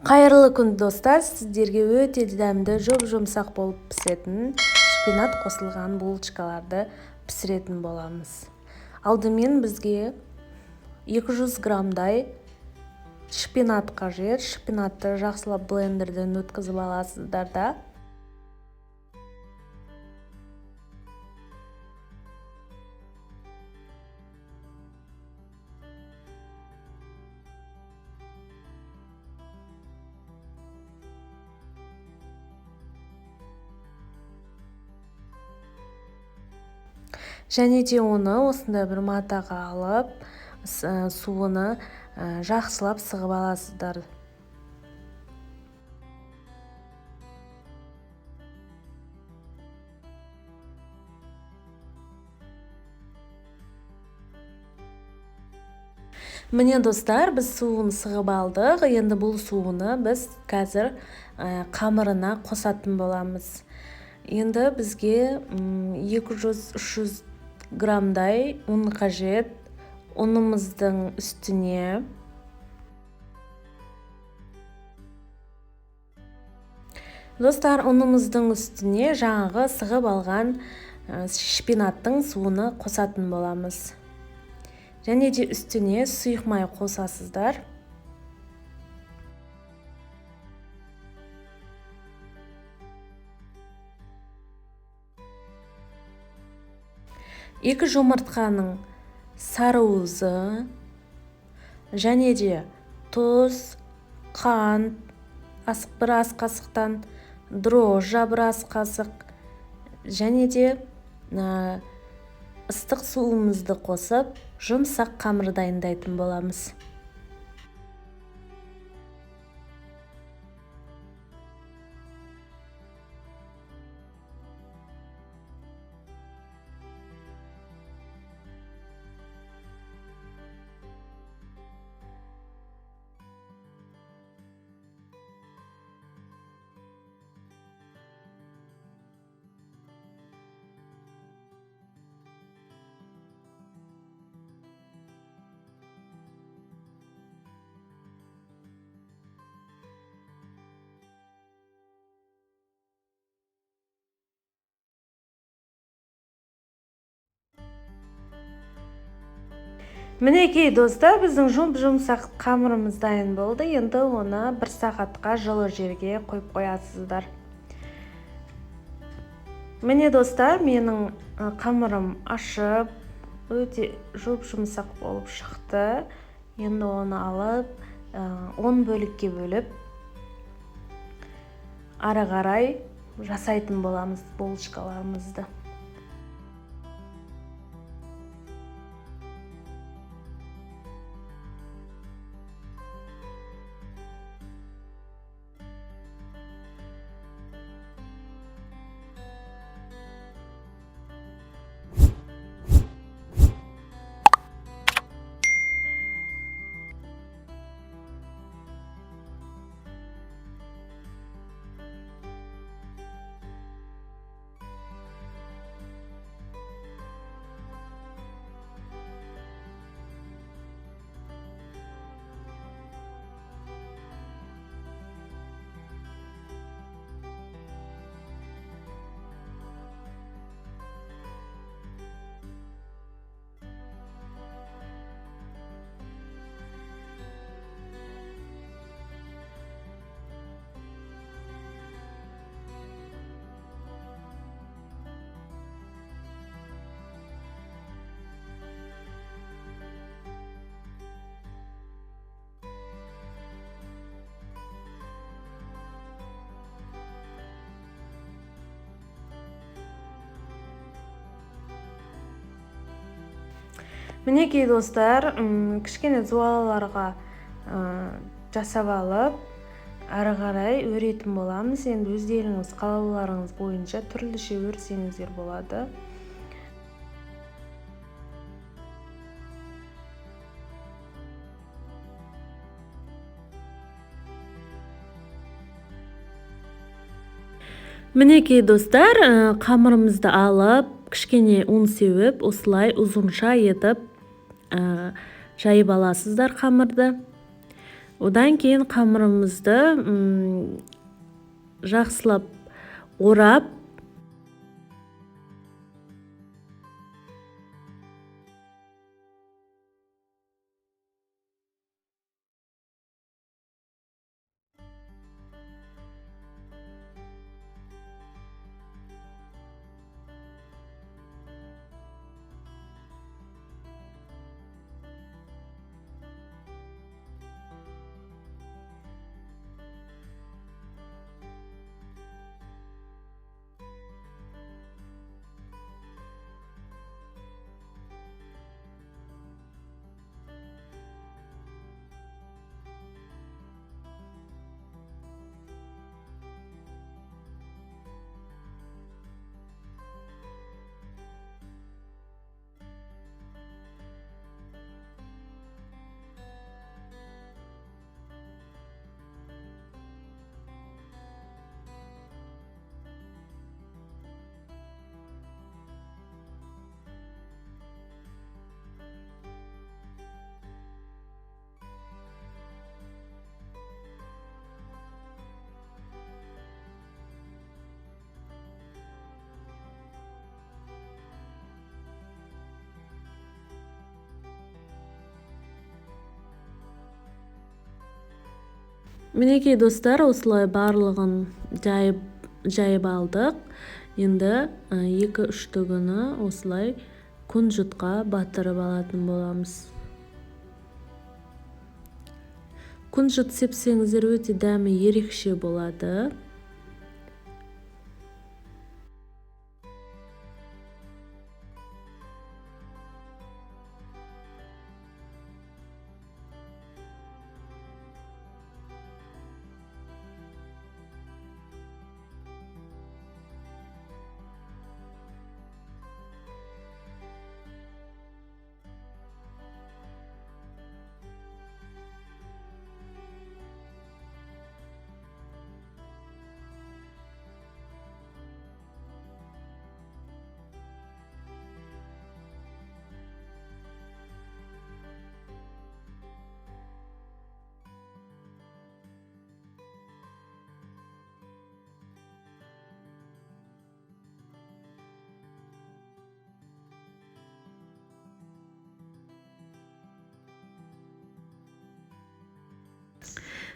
Қайырлы күн достар, сіздерге өте дәмді жұмсақ болып пісетін шпинат қосылған булочкаларды пісіретін боламыз. Алдымен бізге 200 грамдай шпинат қажет. Шпинатты жақсылап блендерден өткізіп аласыздар да. Және де оны осындай бір матаға алып, суыны жақсылап сығып аласыздар. Міне достар, біз суын сығып алдық. Енді бұл суыны біз қазір қамырына қосатын боламыз. Енді бізге 200-300 грамдай ұн қажет. Ұнымыздың үстіне достар, ұнымыздың үстіне жаңағы сығып алған шпинаттың суыны қосатын боламыз. Және де үстіне сұйық май қосасыздар. Екі жұмыртқаның сарыуызы, және де тұз, қант, бір ас қасықтан, дрожжа бір ас қасық, және де ыстық суымызды қосып, жұмсақ қамыр дайындайтын боламыз. Мінекей достар, біздің жұмсақ қамырымыз дайын болды. Енді оны 1 сағатқа жылы жерге қойып қоясыздар. Міне достар, менің қамырым ашып, өте жұмсақ болып шықты. Енді оны алып, 10 бөлікке бөліп, ары қарай жасайтын боламыз булочкаларымызды. Мінекей достар, кішкене зуалаларға жасап алып, ары қарай өретін боламыз. Енді өздеріңіз қалауларыңыз бойынша түрліше өрсеңіздер болады. Мінекей достар, қамырымызды алып, кішкене ұн сеуіп, осылай ұзынша етіп жайып аласыздар қамырды. Одан кейін қамырымызды жақсылап орап, мінекей достар, осылай барлығын жайып алдық. Енді 2-3-тігіні осылай күнжітқа батырып алатын боламыз. Күнжіт сепсеңіздер өте дәмі ерекше болады.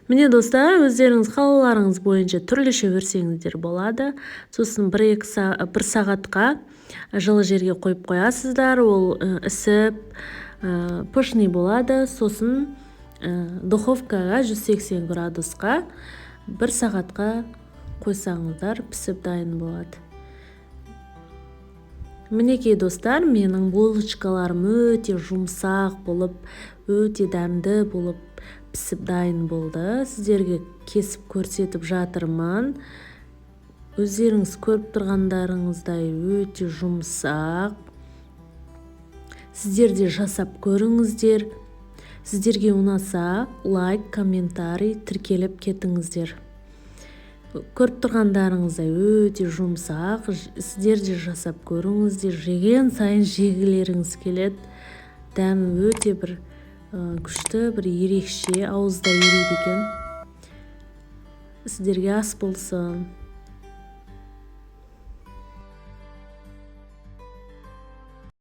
Міне достар, өздеріңіз қалауларыңыз бойынша түрліше өрсеңіздер болады. Сосын 1 сағатқа жылы жерге қойып қоясыздар. Ол ісіп, пышный болады. Сосын духовкаға 180 градусқа 1 сағатқа қойсаңыздар, пісіп дайын болады. Мінекей достар, менің булочкаларым өте жұмсақ болып, өте дәмді болып пісіп дайын болды. Сіздерге кесіп көрсетіп жатырмын. Өздеріңіз көріп тұрғандарыңыздай өте жұмсақ. Сіздер де жасап көріңіздер. Сіздерге ұнаса, лайк, комментарий тіркеліп кетіңіздер. Көріп тұрғандарыңыздай өте жұмсақ. Сіздер де жасап көріңіздер. Жеген сайын жегілеріңіз келеді. Дәмі өте бір күшті, бір ерекше, ауызда ериді екен. Сіздерге ас болсын.